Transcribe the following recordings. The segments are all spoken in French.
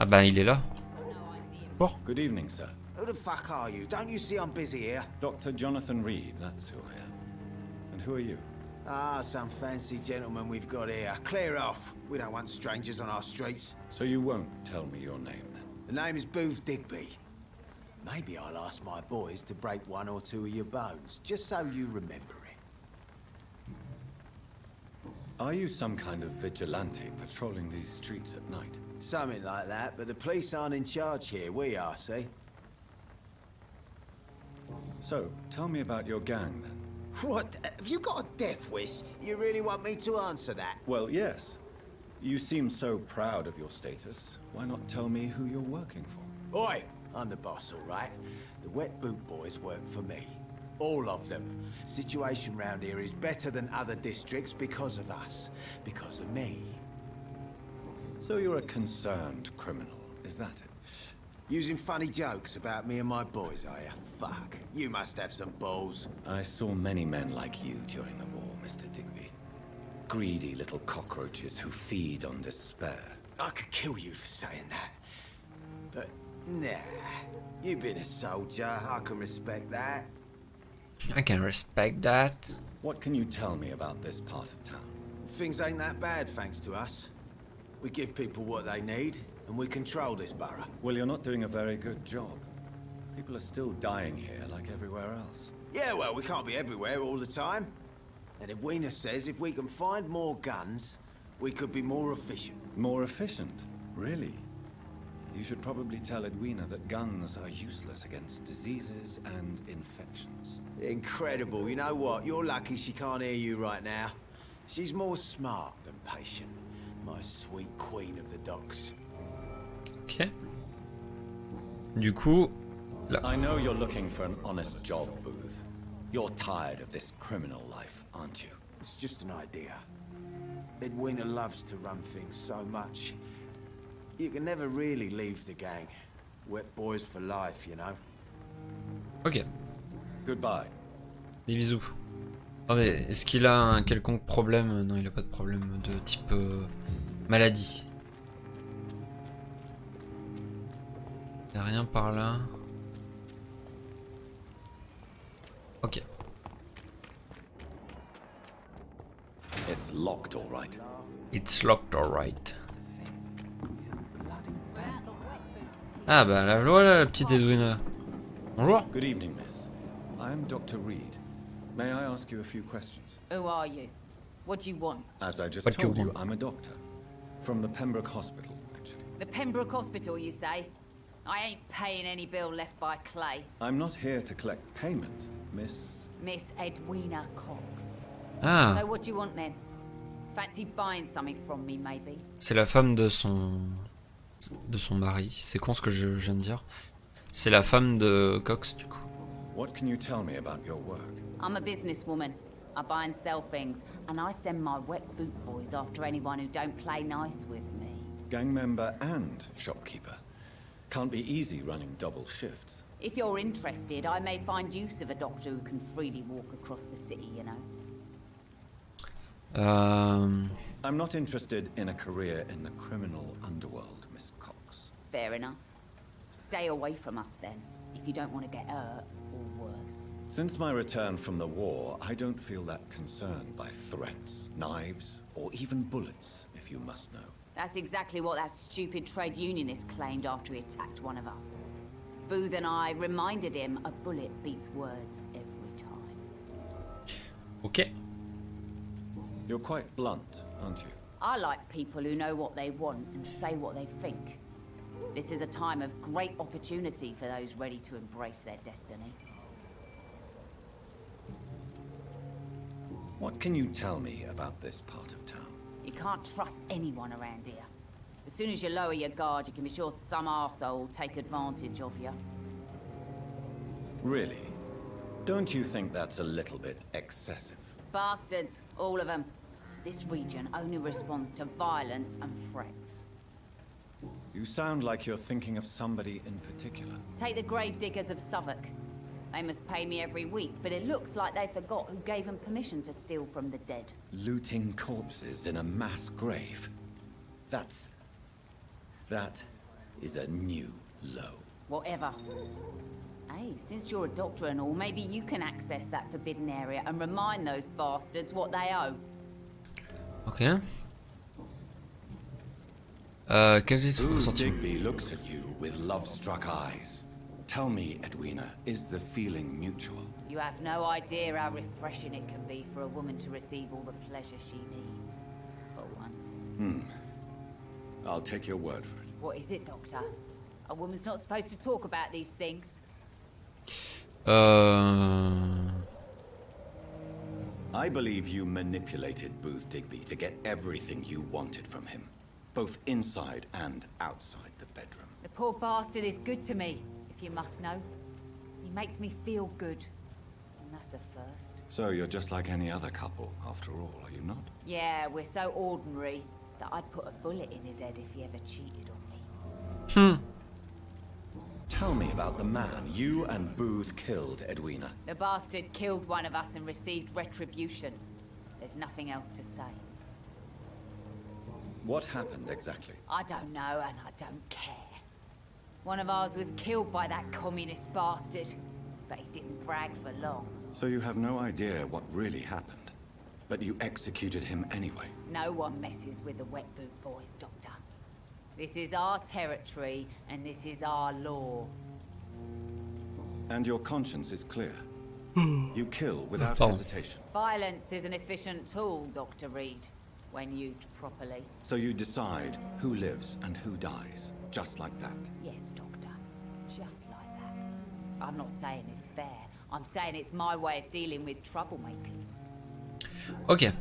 Ah bah il est là. Bon. Good evening, sir. Who the fuck are you? Don't you see I'm busy here? Dr. Jonathan Reed, that's who I am. And who are you? Ah, some fancy gentleman we've got here. Clear off. We don't want strangers on our streets. So you won't tell me your name, then? The name is Booth Digby. Maybe I'll ask my boys to break one or two of your bones, just so you remember it. Are you some kind of vigilante patrolling these streets at night? Something like that, but the police aren't in charge here. We are, see? So, tell me about your gang, then. What? Have you got a death wish? You really want me to answer that? Well, yes. You seem so proud of your status. Why not tell me who you're working for? Oi! I'm the boss, all right? The Wet Boot Boys work for me. All of them. Situation round here is better than other districts because of us. Because of me. So you're a concerned criminal, is that it? Using funny jokes about me and my boys, are you? Fuck. You must have some balls. I saw many men like you during the war, Mr. Digby. Greedy little cockroaches who feed on despair. I could kill you for saying that. But, nah. You've been a soldier. I can respect that. I can respect that. What can you tell me about this part of town? Things ain't that bad, thanks to us. We give people what they need, and we control this borough. Well, you're not doing a very good job. People are still dying here like everywhere else. Yeah, well, we can't be everywhere all the time. And Edwina says if we can find more guns, we could be more efficient. More efficient? Really? You should probably tell Edwina that guns are useless against diseases and infections. Incredible. You know what? You're lucky she can't hear you right now. She's more smart than patient. My sweet queen of the docks. Ok. Du coup, là. I know you're looking for an honest job, Booth. You're tired of this criminal life, aren't you? It's just an idea. Edwina loves to run things so much. You can never really leave the gang. Wet boys for life, you know. Ok. Goodbye. Des bisous. Attendez, est-ce qu'il a un quelconque problème? Non, il a pas de problème de type maladie. Il n'y a rien par là. Ok. It's locked, all right. It's locked alright. Ah bah la voilà la petite Edwina. Bonjour. Good evening, miss. I'm Dr. Reed. May I ask you a few questions? Who are you? What do you want? As I just What told you you, want? I'm a doctor. From the Pembroke Hospital, actually. The Pembroke Hospital, you say? I ain't paying any bill left by Clay. I'm not here to collect payment, miss. Miss Edwina Cox. Ah, So what do you want then? Fancy buying something from me, maybe? c'est la femme de son mari. C'est con ce que je viens de dire. C'est la femme de Cox du coup. What can you tell me about your work? I'm a businesswoman. I buy and sell things, and I send my wet boot boys after anyone who don't play nice with me. Gang member and shopkeeper. Can't be easy running double shifts. If you're interested, I may find use of a doctor who can freely walk across the city, you know. I'm not interested in a career in the criminal underworld, Miss Cox. Fair enough. Stay away from us then, if you don't want to get hurt or worse. Since my return from the war, I don't feel that concerned by threats, knives, or even bullets, if you must know. That's exactly what that stupid trade unionist claimed after he attacked one of us. Booth and I reminded him a bullet beats words every time. ok. You're quite blunt, aren't you? I like people who know what they want and say what they think. This is a time of great opportunity for those ready to embrace their destiny. What can you tell me about this part of town? You can't trust anyone around here. As soon as you lower your guard, you can be sure some arsehole will take advantage of you. Really? Don't you think that's a little bit excessive? Bastards, all of them. This region only responds to violence and threats. You sound like you're thinking of somebody in particular. Take the gravediggers of Southwark. They must pay me every week, but it looks like they forgot who gave them permission to steal from the dead. Looting corpses in a mass grave. That is a new low. Whatever. Hey, since you're a doctor and all, maybe you can access that forbidden area and remind those bastards what they owe. Ok. Quel est son Ooh, sentiment? Digby looks at you with love-struck eyes. Tell me, Edwina, is the feeling mutual? You have no idea how refreshing it can be for a woman to receive all the pleasure she needs. For once. I'll take your word for it. What is it, Doctor? A woman's not supposed to talk about these things. I believe you manipulated Booth Digby to get everything you wanted from him, both inside and outside the bedroom. The poor bastard is good to me, if you must know. He makes me feel good. And that's a first. So you're just like any other couple, after all, are you not? Yeah, we're so ordinary that I'd put a bullet in his head if he ever cheated on me. Tell me about the man you and Booth killed, Edwina. The bastard killed one of us and received retribution. There's nothing else to say. What happened exactly? I don't know and I don't care. One of ours was killed by that communist bastard, but he didn't brag for long. So you have no idea what really happened, but you executed him anyway. No one messes with the Wet Boot Boys, Doctor. This is our territory, and this is our law. And your conscience is clear. You kill without Oh. hesitation. Violence is an efficient tool, Dr. Reed, when used properly. So you decide who lives and who dies, just like that. Yes, Doctor. Just like that. I'm not saying it's fair. I'm saying it's my way of dealing with troublemakers. Ok.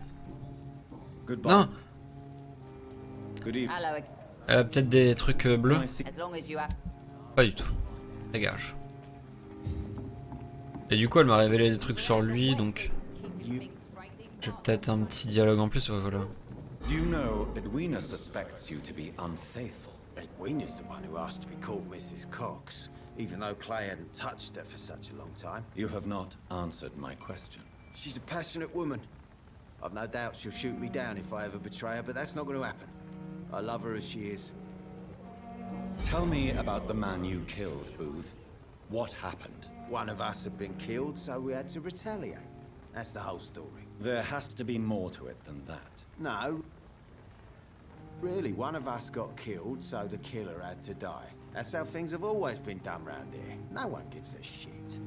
Goodbye. Non, Good evening. Hello, elle a peut-être des trucs bleus. as long as you have... Pas du tout. Dégage. Et du coup, elle m'a révélé des trucs sur lui, donc j'ai peut-être un petit dialogue en plus. Ouais, voilà. Do you know Edwina suspects you to be unfaithful? Edwina's the one who asked to be called Mrs. Cox, even though Clay hadn't touched her for such a long time. You have not answered my question. She's a passionate woman. I've no doubt she'll shoot me down if I ever betray her, but that's not going to happen. I love her as she is. Tell me about the man you killed, Booth. What happened? One of us had been killed, so we had to retaliate. That's the whole story. There has to be more to it than that. No. Really, one of us got killed, so the killer had to die. That's how things have always been done round here. No one gives a shit.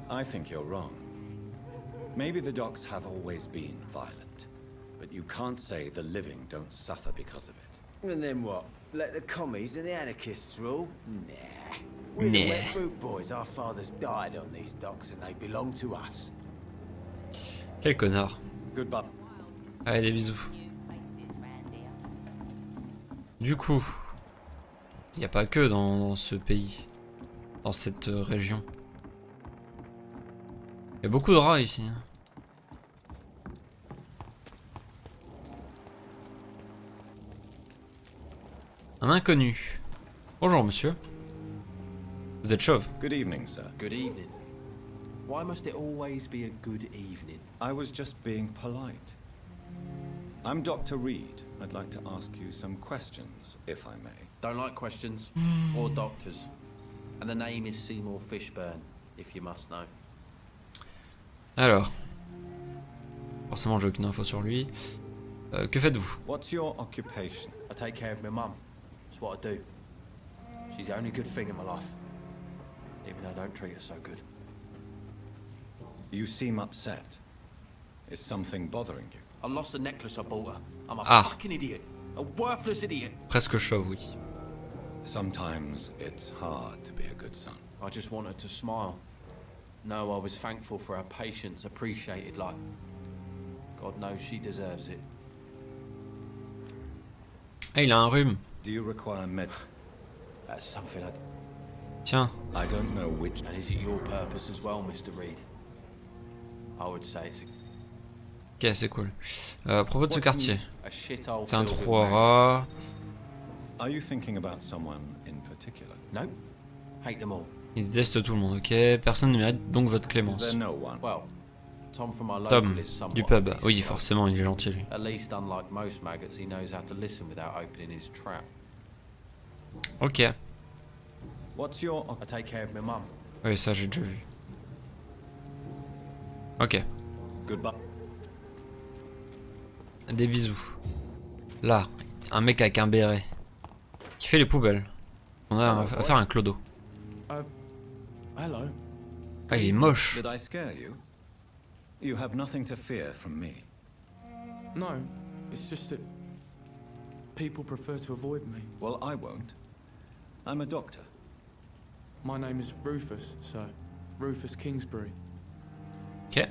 I think you're wrong. Maybe the docks have always been violent, but you can't say the living don't suffer because of it. And then what? Let the commies and the anarchists rule? Nah. We're Nah. the Wet Boot Boys. Our fathers died on these docks and they belong to us. Quel connard. Goodbye. Allez, des bisous. Du coup, il n'y a pas que dans ce pays, dans cette région. Il y a beaucoup de rats ici. Un inconnu. Bonjour monsieur. Vous êtes chauve. Good evening, sir. Good evening. Why must it always be a good evening? I was just being polite. I'm Dr. Reed. I'd like to ask you some questions, if I may. Don't like questions or doctors. And the name is Seymour Fishburne, if you must know. Alors. Forcément, j'ai aucune info sur lui. Que faites-vous? What's your occupation? I take care of my mum. It's what I do. She's the only good thing in my life. Even though I don't treat her so good. You seem upset. Is something bothering you? I lost the necklace I bought her. I'm a Ah. fucking idiot. A worthless idiot. Presque chauve, oui. Sometimes it's hard to be a good son. I just want her to smile. No, I was thankful for her patience, appreciated like... God knows she deserves it. Ah, il a un rhume. Do you require med? That's something I... Tiens. I don't know which. And is it your purpose as well, Mr. Reed? I would say it's Ok, c'est cool. À propos de ce quartier. a shithole. C'est un filled with trou à rags. rats. Are you thinking about someone in particular? Nope. Hate them all. Il déteste tout le monde, ok. Personne ne mérite donc votre Is clémence. there no one? Well, Tom from our Tom, local is somewhat du pub. decent Oui, bloke. forcément, il est gentil, lui. At least, unlike most maggots, he knows how to listen without opening his trap. Ok. What's your I take care of my mum. Oui, ça, j'ai déjà vu. Ok. goodbye? Des bisous. Là, un mec avec un béret. Qui fait les poubelles. On a à faire un clodo. Hello. Ah, il est moche. Did I scare you? You have nothing to fear from me. No, it's just that people prefer to avoid me. Well, I won't. I'm a doctor. My name is Rufus, sir. Rufus Kingsbury. Ok.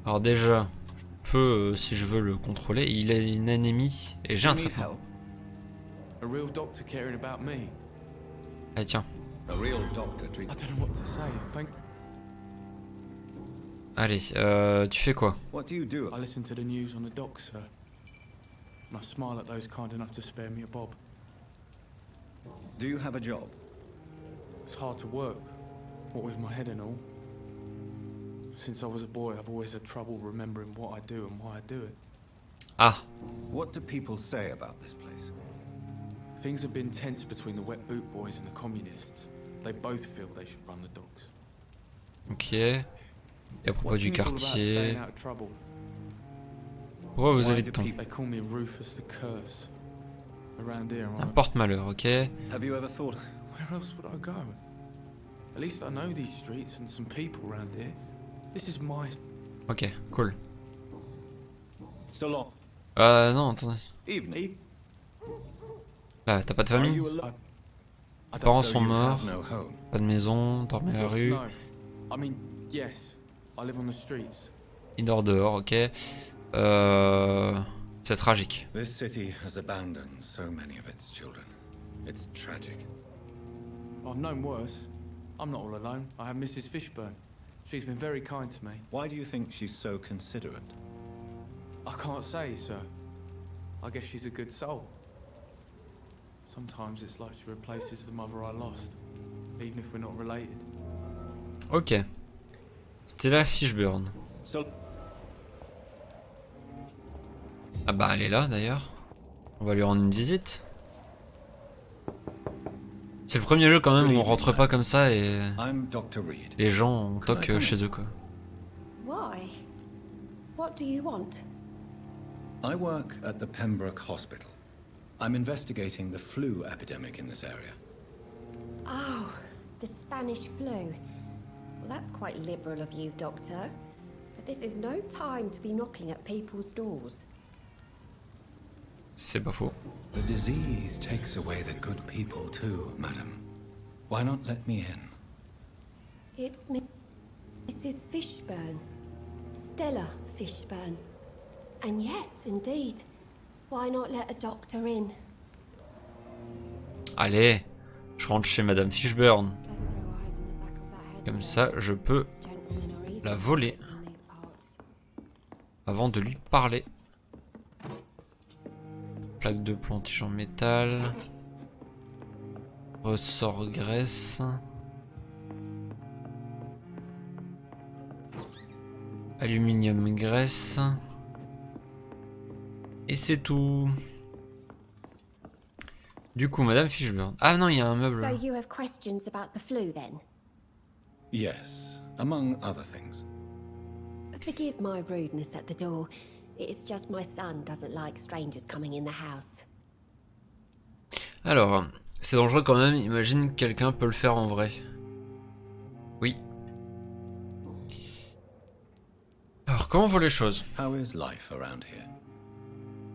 Alors déjà, je peux, si je veux le contrôler, il a une anémie et j'ai un You need traitement. help? A real doctor caring about me. Ah tiens. A real doctor treat. I don't know what to say. Thank. Allez, tu fais quoi? What do you do? I listen to the news on the dock, sir. And I smile at those kind enough to spare me a bob. Do you have a job? It's hard to work, what with my head and all. Since I was a boy, I've always had trouble remembering what I do and why I do it. Ah, What do people say about this place? Things have been tense between the wet boot boys and the communists. They both feel they should run the docks. ok. Et à propos du Watching is all about staying quartier... out of trouble. Pourquoi vous Why avez do de temps? people- They call me Rufus the Curse. Around here, Un porte-malheur, ok. Have you ever thought? where else would I go? At least I know these streets and some people around here. This is my... Ok, cool. So long. Non, attendez. Evening. Là, t'as pas de Are famille? you alive? I Tes parents So sont you morts, have no home. pas de maison, dormez à la rue. No. I mean, yes. I live on the streets. Il dort dehors, ok. C'est tragique. This city has abandoned so many of its children. It's tragic. I've known worse. I'm not all alone. I have Mrs. Fishburne. She's been very kind to me. Why do you think she's so considerate? I can't say, sir. I guess she's a good soul. Sometimes it's like she replaces the mother I lost, even if we're not related. Ok. C'était la Fishburne. So Ah bah elle est là d'ailleurs. On va lui rendre une visite. C'est le premier jeu quand même où on rentre pas comme ça et I'm Dr. Reed. les gens toquent chez eux quoi. Why? What do you want? I work at the Pembroke Hospital. I'm investigating the flu epidemic in this area. Oh, the Spanish flu. Well, that's quite liberal of you, Doctor. But this is no time to be knocking at people's doors. C'est pas faux. The disease takes away the good people too, madam. Why not let me in? It's Mrs. Fishburne. Stella Fishburne. And yes, indeed. Why not let a doctor in? Allez, je rentre chez Madame Fishburne. Just grow eyes in the back of that head. Comme ça, je peux Gentlemen are easy la voler in these parts. avant de lui parler. Plaque de plomb, tige en métal. Ressort graisse. Aluminium graisse. Et c'est tout. Du coup, Madame Fishburne. Ah non, il y a un meuble. So you have questions about the flu then? Yes, among other things. Forgive my rudeness at the door. It's just my son doesn't like strangers coming in the house. Alors, c'est dangereux quand même. Imagine quelqu'un peut le faire en vrai. Oui. Alors, comment vont les choses? How is life around here?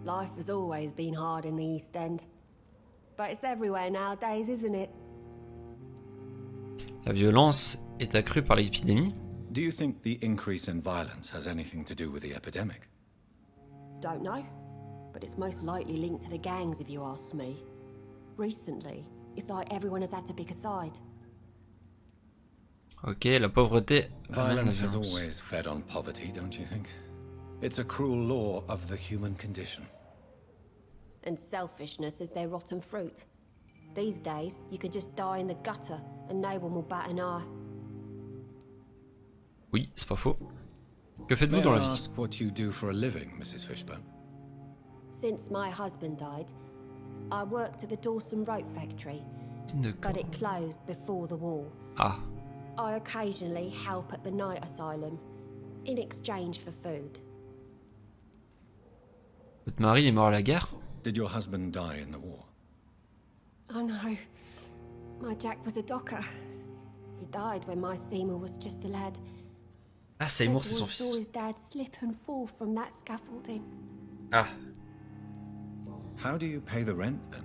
Life has always been hard in the East End. But it's everywhere nowadays, isn't it? La violence est accrue par l'épidémie. Do you think the increase in violence has anything to do with the epidemic? Don't know. But it's most likely linked to the gangs if you ask me. Recently, it's like everyone has had to pick a side. Ok, la pauvreté amène la Violence has violence. always fed on poverty, don't you think? It's a cruel law of the human condition. And selfishness is their rotten fruit. These days, you can just die in the gutter and no one will bat an eye. Oui, c'est pas faux. Que faites-vous May dans I la vie? ask what you do for a living, Mrs. Fishburne? Since my husband died, I worked at the Dawson Rope factory, D'accord. but it closed before the war. Ah. I occasionally help at the night asylum, in exchange for food. Votre mari est mort à la guerre? Did your husband die in the war? Oh no, my Jack was a docker. He died when my Seymour was just a lad. Ah, Seymour, But c'est son we saw fils. his dad slip and fall from that scaffolding. Ah. How do you pay the rent then?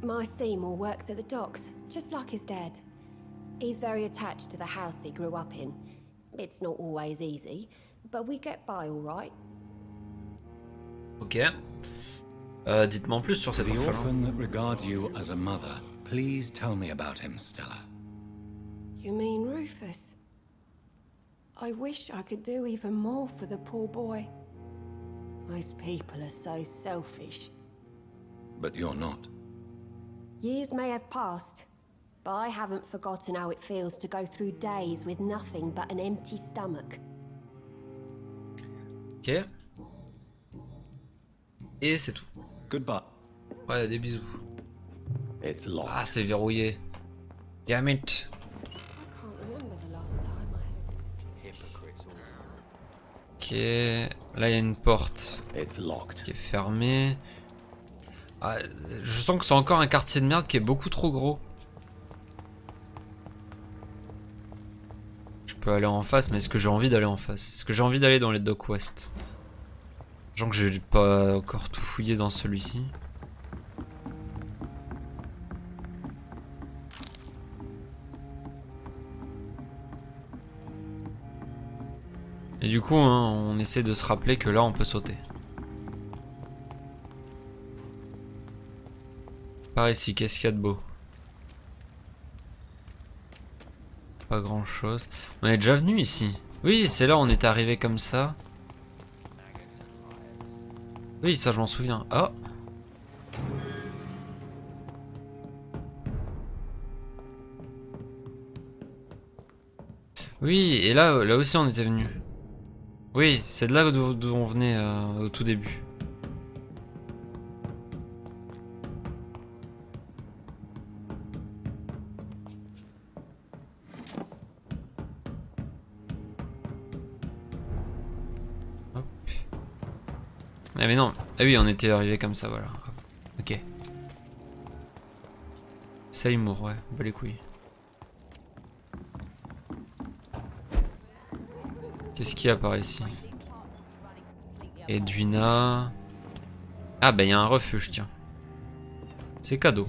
My Seymour works at the docks, just like his dad. He's very attached to the house he grew up in. It's not always easy, but we get by all right. Ok. Dites-moi en plus sur cet The orphelin. orphan that regards you as a mother. Please tell me about him, Stella. You mean Rufus? I wish I could do even more for the poor boy. Most people are so selfish. But you're not. Years may have passed, but I haven't forgotten how it feels to go through days with nothing but an empty stomach. Ok. Et c'est tout. Goodbye. Ouais, des bisous. It's locked. Ah, c'est verrouillé. Damn it. I can't remember the last time I had a... Ok. Là, il y a une porte It's locked. qui est fermée. Ah, je sens que c'est encore un quartier de merde qui est beaucoup trop gros. Je peux aller en face, mais est-ce que j'ai envie d'aller en face? Est-ce que j'ai envie d'aller dans les Dock West? Sachant que j'ai pas encore tout fouillé dans celui-ci. Et du coup, hein, on essaie de se rappeler que là, on peut sauter. Par ici, qu'est-ce qu'il y a de beau? Pas grand chose. On est déjà venu ici. Oui, c'est là, on est arrivé comme ça. Oui, ça je m'en souviens. Oh! Oui, et là, là aussi on était venu. Oui, c'est de là d'où on venait au tout début. Hop. Ah mais non, ah oui, on était arrivé comme ça, voilà. Ok. Seymour, ouais, bah les couilles. Qu'est-ce qu'il y a par ici? Edwina. Ah bah il y a un refuge, tiens. C'est cadeau.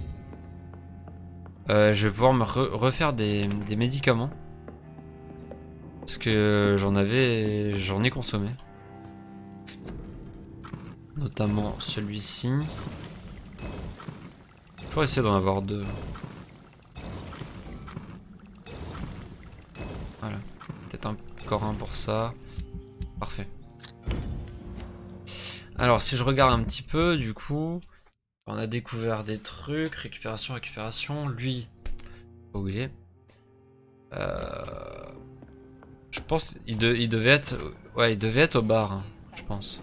Je vais pouvoir me refaire des médicaments. Parce que j'en ai consommé. Notamment celui-ci. Je pourrais essayer d'en avoir deux. Voilà. Peut-être encore un pour ça. Parfait. Alors si je regarde un petit peu, du coup, on a découvert des trucs, récupération. Lui, où il est? Je pense il devait être, ouais, il devait être au bar, hein, je pense.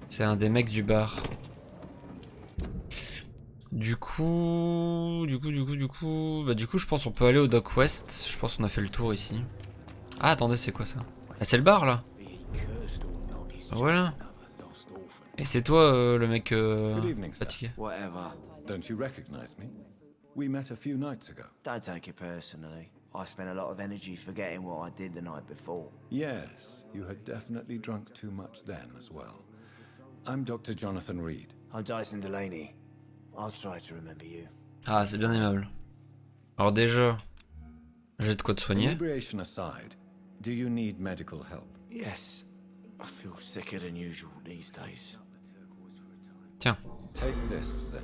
C'est un des mecs du bar. Du coup, je pense qu'on peut aller au Dock West. Je pense qu'on a fait le tour ici. Ah, attendez, c'est quoi ça? Ah, c'est le bar là. Voilà. Et c'est toi le mec Good evening, sir. fatigué. Whatever. Don't you recognize me? We met a few nights ago. Don't take it personally. I spent a lot of energy forgetting what I did the night before. Yes, you had definitely drunk too much then as well. I'm Dr. Jonathan Reed. I'm Dyson Delaney. I'll try to remember you. Ah, c'est bien aimable. Alors déjà, j'ai de quoi te soigner. Inebriation aside, do you need medical help? Yes. I feel sicker than usual these days. Tiens. Take this then.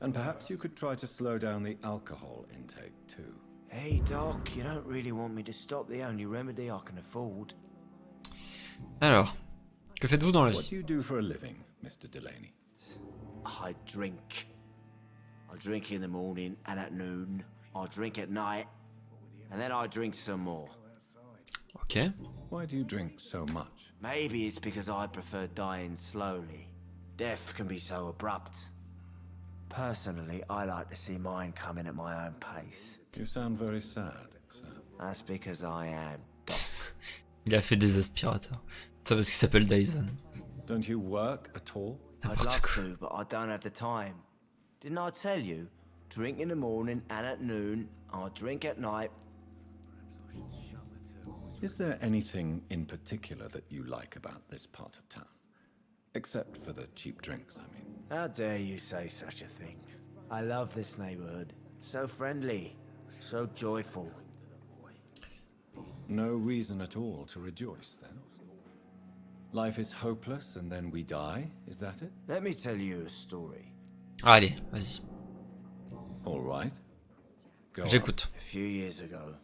And perhaps you could try to slow down the alcohol intake too. Hey, Doc, you don't really want me to stop the only remedy I can afford. Alors, que faites-vous dans la What vie? do you do for a living, Mr. Delaney? I drink. I drink in the morning and at noon. I drink at night. And then I drink some more. Ok. Why do you drink so much? Maybe it's because I prefer dying slowly. Death can be so abrupt. Personally, I like to see mine coming at my own pace. You sound very sad, sir. That's because I am. Il a fait des aspirateurs. Ça parce qu'il s'appelle Dyson. Don't you work at all? I'd love to, but I don't have the time. Didn't I tell you? Drink in the morning and at noon. I drink at night. Is there anything in particular that you like about this part of town? Except for the cheap drinks, I mean. How dare you say such a thing? I love this neighborhood. So friendly, so joyful. No reason at all to rejoice, then? Life is hopeless and then we die, is that it? Let me tell you a story. Allez, vas-y. All right. Go on. J'écoute. A few years ago,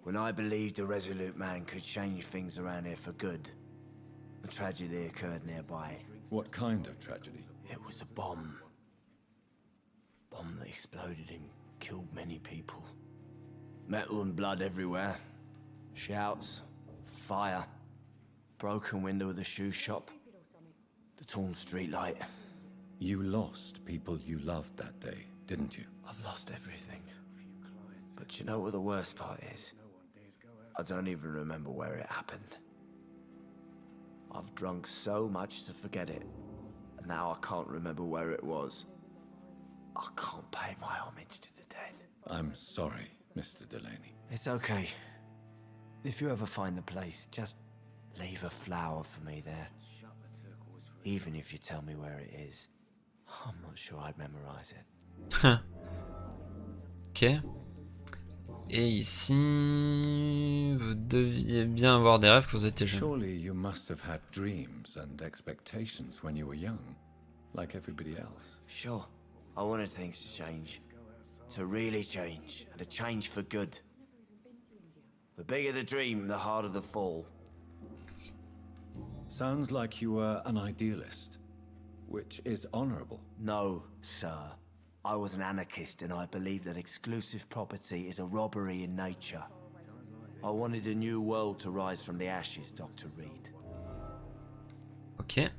when I believed a resolute man could change things around here for good, a tragedy occurred nearby. What kind of tragedy? It was a bomb. Bomb that exploded and killed many people. Metal and blood everywhere. Shouts, fire, broken window of the shoe shop, the torn street light. You lost people you loved that day, didn't you? I've lost everything. But you know what the worst part is? I don't even remember where it happened. I've drunk so much to forget it, and now I can't remember where it was. I can't pay my homage to the dead. I'm sorry, Mr. Delaney. It's okay. If you ever find the place, just leave a flower for me there. Even if you tell me where it is. I'm not sure I'd memorize it. Ok. Et ici, vous deviez bien avoir des rêves quand vous étiez jeune. Surely you must have had dreams and expectations when you were young, like everybody else. Sure, I wanted things to change. To really change, and to change for good. The bigger the dream, the harder the fall. Sounds like you were an idealist, which is honorable. No, sir. I was an anarchist and I believed that exclusive property is a robbery in nature. I wanted a new world to rise from the ashes, Dr. Reed. Ok.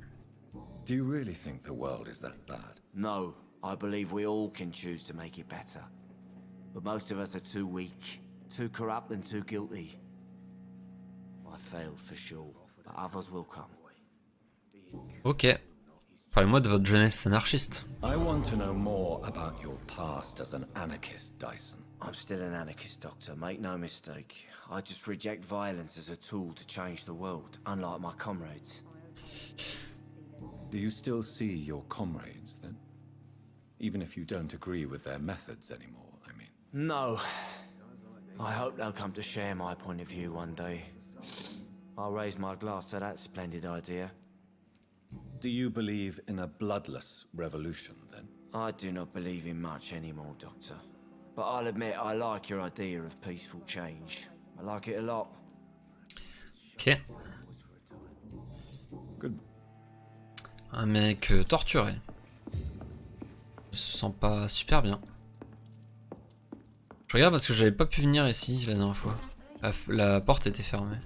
Do you really think the world is that bad? No, I believe we all can choose to make it better. But most of us are too weak, too corrupt and too guilty. I failed for sure, but others will come. Ok. Parlez-moi de votre jeunesse anarchiste. I want to know more about your past as an anarchist, Dyson. I'm still an anarchist, Doctor, make no mistake. I just reject violence as a tool to change the world, unlike my comrades. Do you still see your comrades, then? Even if you don't agree with their methods anymore, I mean. No. I hope they'll come to share my point of view one day. I'll raise my glass to that splendid idea. Do you believe in a bloodless revolution, then? I do not believe in much anymore, Doctor. But I'll admit I like your idea of peaceful change. I like it a lot. Ok. Good. Un mec torturé. Il se sent pas super bien. Je regarde parce que j'avais pas pu venir ici la dernière fois. La porte était fermée.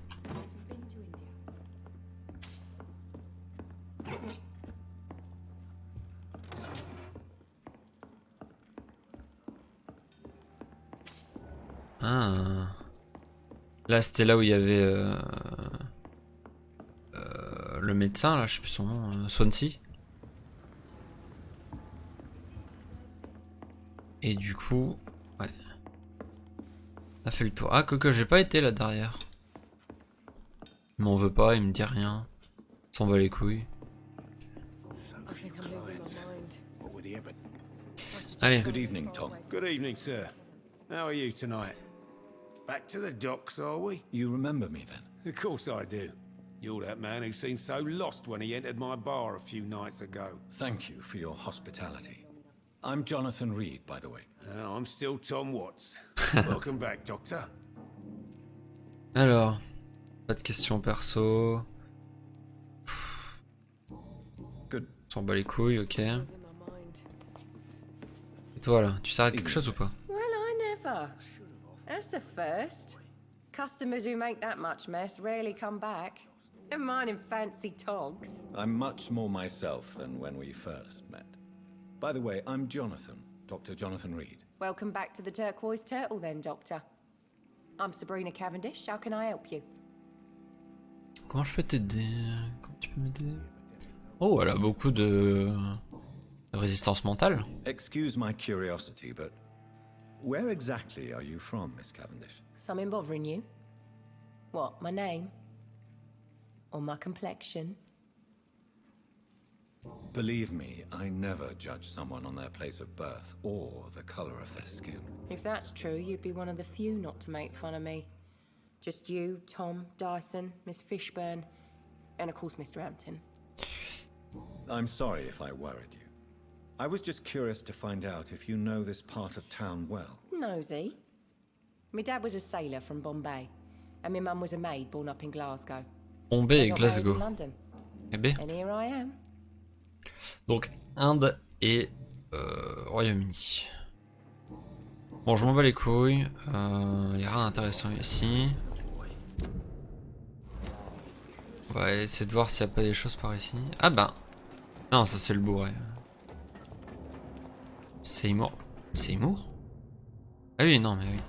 Ah. Là c'était là où il y avait le médecin là, je sais plus son nom, Swansea. Et du coup, ouais. On a fait le tour. Ah, que j'ai pas été là derrière. Il m'en veut pas, il me dit rien. Il s'en va les couilles. Allez. Good evening, Tom. Good evening, sir. How are you tonight? Back to the docks, are we? You remember me, then? Of course I do. You're that man who seemed so lost when he entered my bar a few nights ago. Thank you for your hospitality. I'm Jonathan Reed, by the way. I'm still Tom Watts. Welcome back, Doctor. Alors, pas de questions perso. Good. S'en bat les couilles, ok. Et toi là, tu sers à quelque chose ou pas? Well, I never. That's a first. Customers who make that much mess rarely come back. Never mind in fancy togs. I'm much more myself than when we first met. By the way, I'm Jonathan, Dr. Jonathan Reed. Welcome back to the Turquoise Turtle then, Doctor. I'm Sabrina Cavendish. How can I help you? Comment je peux t'aider? Comment tu peux m'aider? Oh, elle a beaucoup de résistance mentale. Excuse my curiosity, but where exactly are you from, Miss Cavendish? Something bothering you? What, my name? Or my complexion? Believe me, I never judge someone on their place of birth or the color of their skin. If that's true, you'd be one of the few not to make fun of me. Just you, Tom, Dyson, Miss Fishburne, and of course Mr. Hampton. I'm sorry if I worried you. I was just curious to find out if you know this part of town well. Nosy. My dad was a sailor from Bombay, and my mum was a maid born up in Glasgow. Bombay They et got married in Glasgow. London. Eh ben. And here I am. Donc Inde et Royaume-Uni. Bon, je m'en bats les couilles. Il y a rien d'intéressant ici. On va essayer de voir s'il n'y a pas des choses par ici. Ah bah. Non, ça c'est le bourré. Seymour. Seymour? Ah oui, non, mais oui.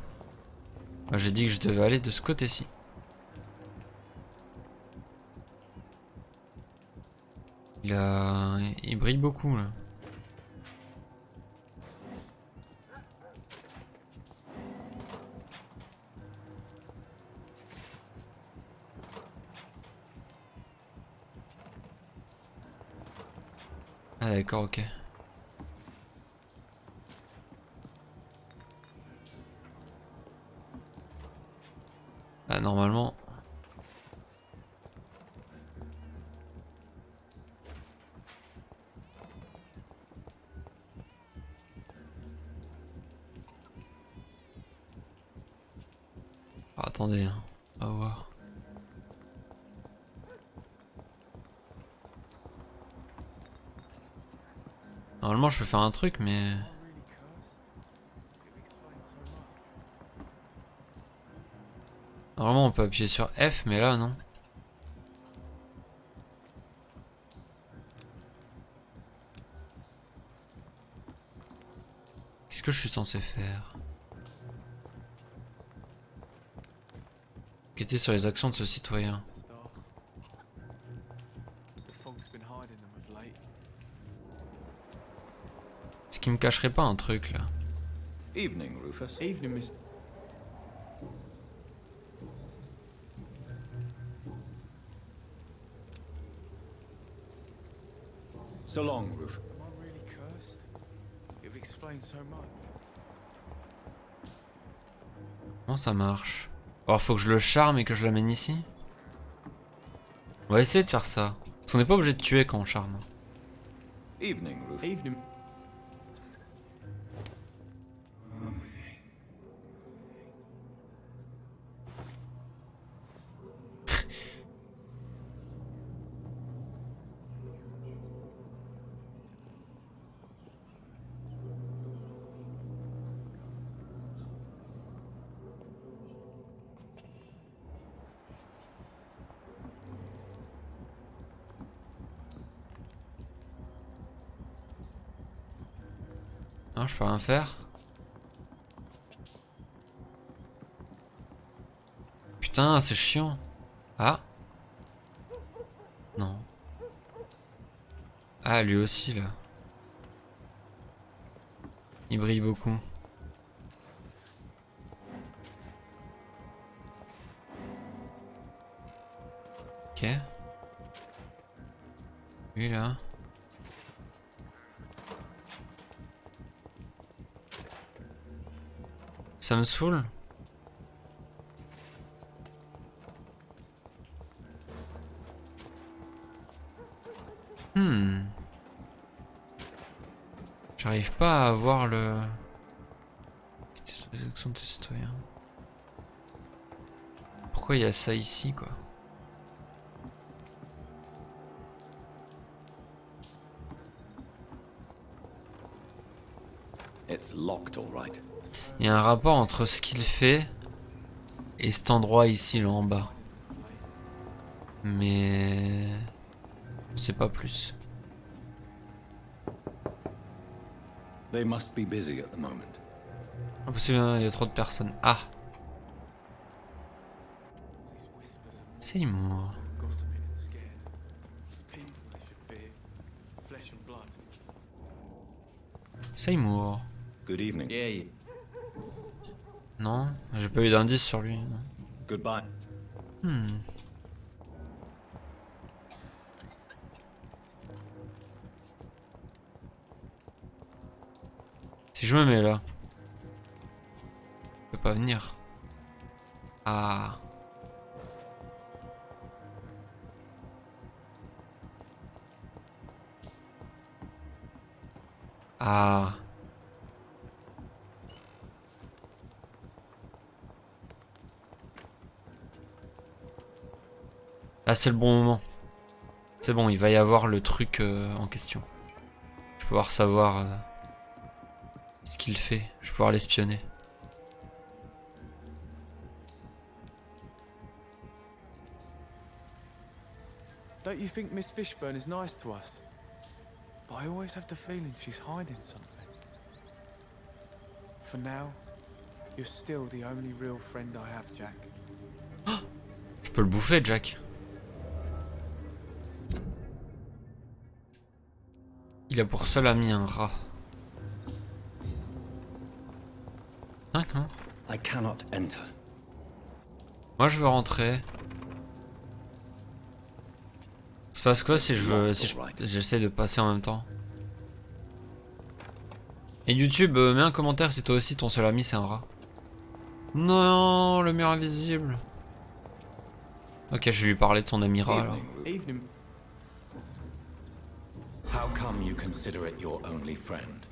Bah, j'ai dit que je devais aller de ce côté-ci. Il brille beaucoup là. Ah d'accord, ok. Ah normalement. Ah, attendez, hein. On va voir. Normalement je peux faire un truc mais... Normalement on peut appuyer sur F mais là non. Qu'est-ce que je suis censé faire? Enquêter sur les actions de ce citoyen. Est-ce qu'il me cacherait pas un truc là? Evening, Rufus. Evening, Miss. So long, Rufus. Am I really cursed? It would explain so much. Comment ça marche? Alors faut que je le charme et que je l'amène ici? On va essayer de faire ça. Parce qu'on n'est pas obligé de tuer quand on charme. Evening, Rufus. Evening. Non, je peux rien faire. Putain, c'est chiant. Ah. Non. Ah, lui aussi, là. Il brille beaucoup. Ok. Lui, là. Ça me saoule. J'arrive pas à avoir le... Les actions de citoyens. Pourquoi il y a ça ici, quoi? It's locked, all right. Il y a un rapport entre ce qu'il fait et cet endroit ici là en bas. Mais je sais pas plus. They must be busy at the moment. Ah, parce qu'il y a trop de personnes. Ah, Seymour. Gossiping and scared. It's people they should fear. Flesh and blood. Seymour. Good evening. Yeah. Non, j'ai pas eu d'indice sur lui. Non. Goodbye. Si je me mets là, je peux pas venir. Ah. Ah. Là c'est le bon moment. C'est bon, il va y avoir le truc en question. Je vais pouvoir savoir ce qu'il fait. Je vais pouvoir l'espionner. Don't you think Miss Fishburne is nice to us? But I always have the feeling she's hiding something. For now, you're still the only real friend I have, Jack. Je peux le bouffer, Jack. Il a pour seul ami un rat. D'accord. I cannot enter. Moi je veux rentrer. Ça se passe quoi si j'essaie de passer en même temps? Et YouTube, mets un commentaire si toi aussi ton seul ami c'est un rat. Non, le mur invisible. Ok, je vais lui parler de son ami rat alors. Evening. How come you consider it your only friend?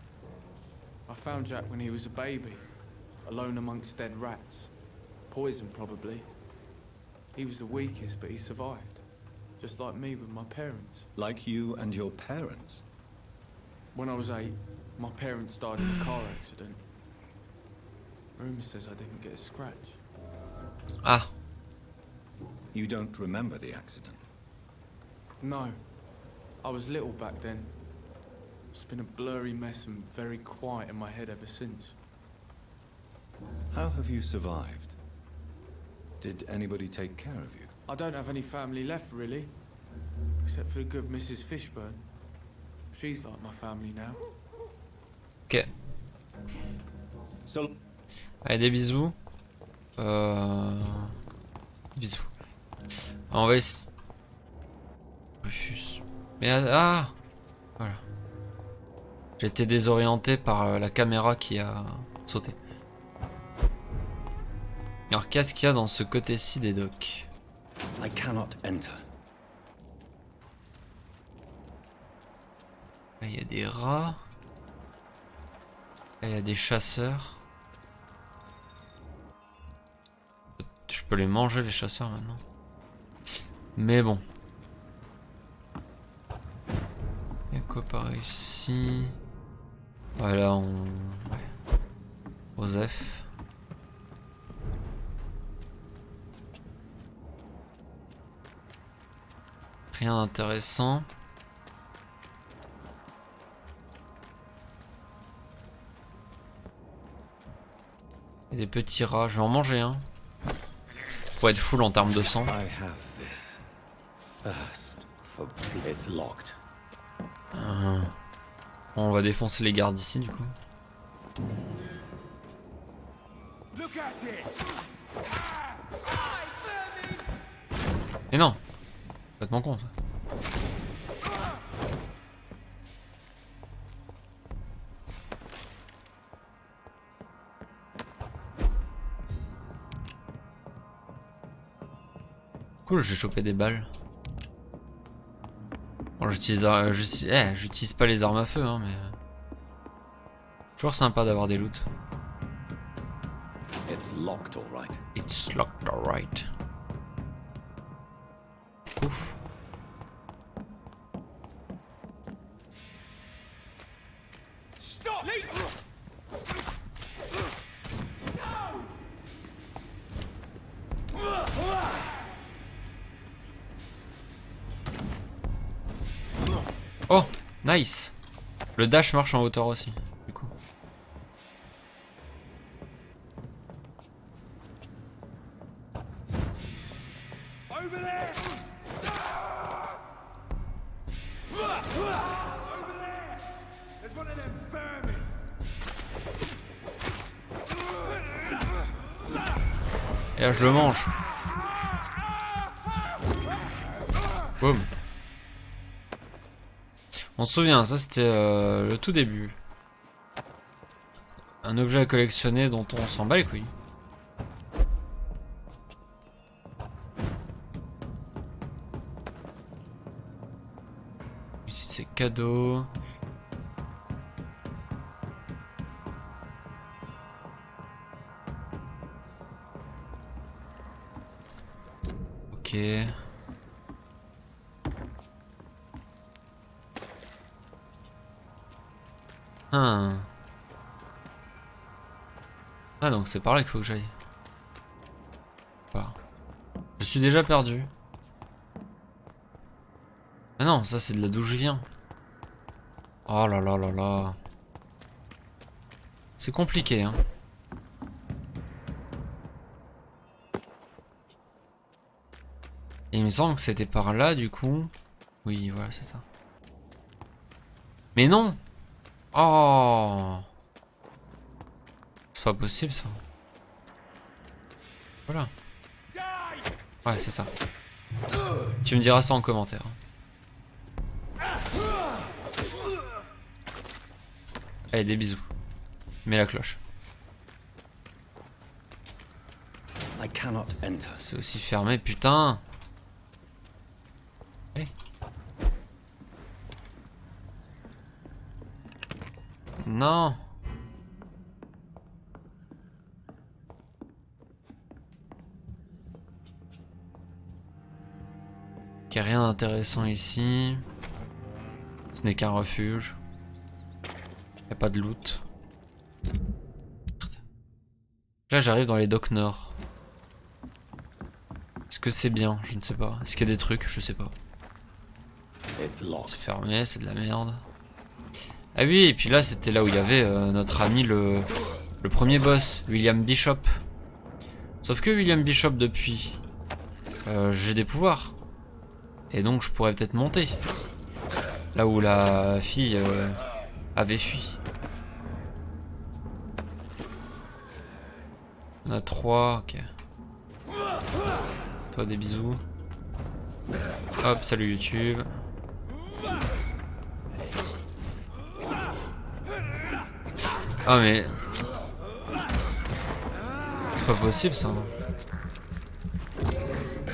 I found Jack when he was a baby, alone amongst dead rats. Poison, probably. He was the weakest, but he survived. Just like me with my parents. Like you and your parents? When I was 8, my parents died in a car accident. Rumour says I didn't get a scratch. Ah, You don't remember the accident? No. I was little back then. It's been a blurry mess and very quiet in my head ever since. How have you survived? Did anybody take care of you? I don't have any family left, really. Except for the good Mrs. Fishburne. She's like my family now. ok. So, Allez, des bisous. Bisous. On va essayer. Refuse. Mais ah, voilà. J'ai été désorienté par la caméra qui a sauté. Alors qu'est-ce qu'il y a dans ce côté-ci des docks? I cannot enter. Là il y a des rats. Là il y a des chasseurs. Je peux les manger les chasseurs maintenant. Mais bon. Il y a quoi par ici? Voilà, on... Ouais. Osef. Rien d'intéressant. Il y a des petits rats, je vais en manger un. Pour être full en termes de sang. I have this thirst for blood. It's locked. On va défoncer les gardes ici du coup. Et non, complètement con ça. Cool, j'ai chopé des balles. Bon, j'utilise pas les armes à feu, hein, mais toujours sympa d'avoir des loots. It's locked, all right. It's locked, alright. Ouf. Nice. Le dash marche en hauteur aussi, du coup. Et là je le mange. Boum. On se souvient, ça c'était le tout début. Un objet à collectionner dont on s'en bat les couilles. Ici c'est cadeau. Ok. Ah donc c'est par là qu'il faut que j'aille. Voilà. Je suis déjà perdu. Ah non, ça c'est de là d'où je viens. Oh là là là là. C'est compliqué hein. Et il me semble que c'était par là du coup. Oui voilà c'est ça. Mais non. Oh. C'est pas possible ça. Voilà. Ouais c'est ça. Tu me diras ça en commentaire. Allez des bisous. Mets la cloche. I cannot enter. C'est aussi fermé putain. Allez. Non. Il n'y a rien d'intéressant ici. Ce n'est qu'un refuge. Il n'y a pas de loot. Là j'arrive dans les docks nord. Est-ce que c'est bien? Je ne sais pas. Est-ce qu'il y a des trucs? Je sais pas. C'est fermé, c'est de la merde. Ah oui, et puis là c'était là où il y avait notre ami le premier boss, William Bishop. Sauf que William Bishop depuis, j'ai des pouvoirs. Et donc je pourrais peut-être monter. Là où la fille avait fui. On a 3, ok. Toi des bisous. Hop, salut YouTube. Ah mais... C'est pas possible ça.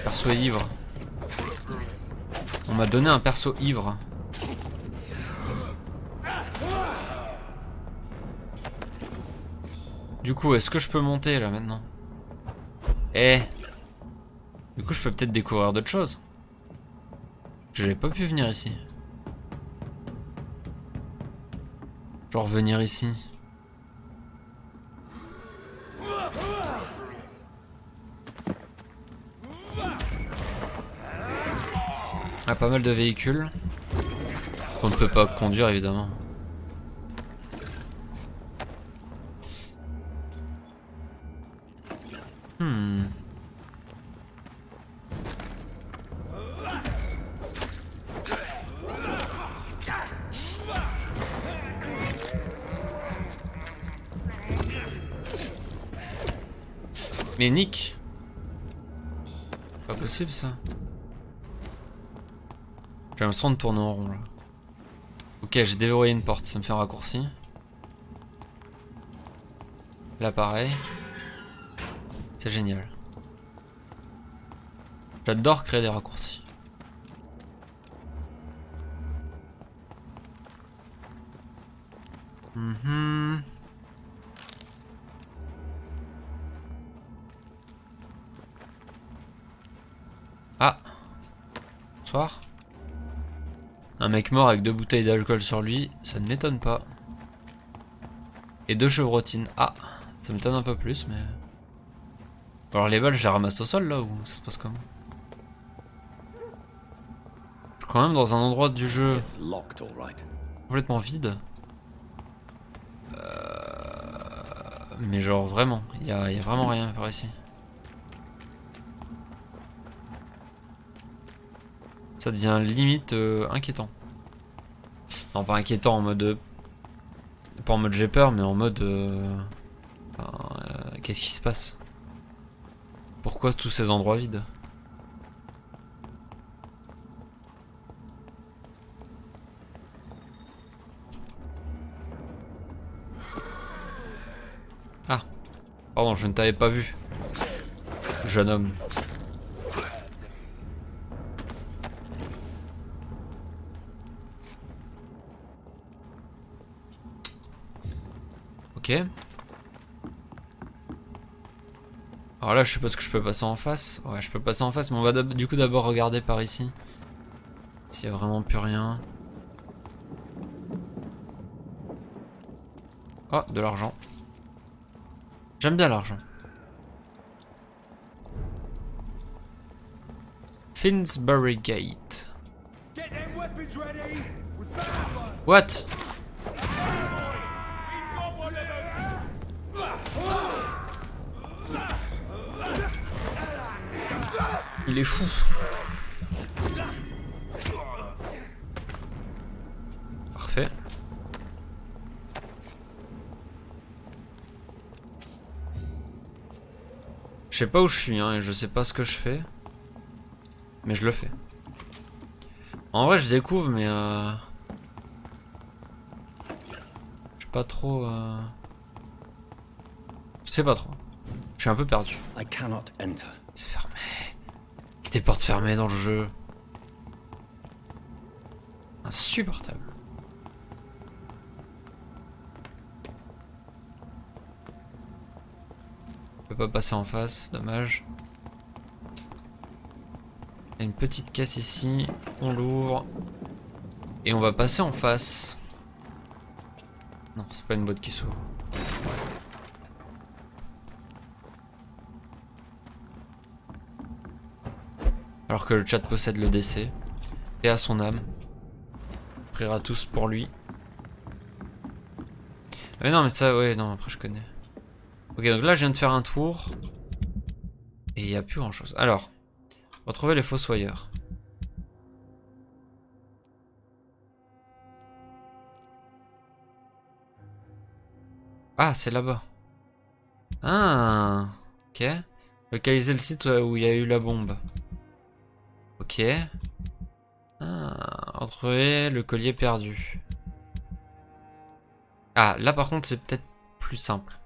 Perso ivre. On m'a donné un perso ivre. Du coup, est-ce que je peux monter là maintenant? Eh. Du coup, je peux peut-être découvrir d'autres choses. J'avais pas pu venir ici. Genre venir ici. Il y a pas mal de véhicules qu'on ne peut pas conduire évidemment. Mais Nick, pas possible ça. J'ai l'impression de tourner en rond là. Ok, j'ai déverrouillé une porte, ça me fait un raccourci. Là pareil. C'est génial. J'adore créer des raccourcis. Ah. Bonsoir. Un mec mort avec 2 bouteilles d'alcool sur lui, ça ne m'étonne pas. Et 2 chevrotines. Ah, ça m'étonne un peu plus, mais... Alors les balles, je les ramasse au sol là ou ça se passe comment? Je suis quand même dans un endroit du jeu It's locked, all right. complètement vide. Mais genre vraiment, il y a vraiment rien par ici. Ça devient limite inquiétant. Non, pas inquiétant en mode... pas en mode j'ai peur, mais en mode... qu'est-ce qui se passe? Pourquoi tous ces endroits vides? Ah, pardon, je ne t'avais pas vu, jeune homme. Ok. Alors là, je suppose que je peux passer en face. Ouais, je peux passer en face, mais on va du coup d'abord regarder par ici. S'il y a vraiment plus rien. Oh, de l'argent. J'aime bien l'argent. Finsbury Gate. What? Il est fou. Parfait. Je sais pas où je suis, hein, et je sais pas ce que je fais. Mais je le fais. En vrai, je découvre, mais je sais pas trop. Je sais pas trop. Je suis un peu perdu. I cannot enter. C'est fermé. Des portes fermées dans le jeu. Insupportable. Je peux pas passer en face, dommage. Il y a une petite caisse ici, on l'ouvre. Et on va passer en face. Non, c'est pas une boîte qui s'ouvre. Alors que le chat possède le décès. Et à son âme. On priera tous pour lui. Mais non, mais ça, ouais, non, après je connais. Ok, donc là je viens de faire un tour. Et il n'y a plus grand chose. Alors, retrouver les fossoyeurs. Ah, c'est là-bas. Ah, ok. Localiser le site où il y a eu la bombe. Ok. Ah, retrouver le collier perdu. Ah, là par contre c'est peut-être plus simple.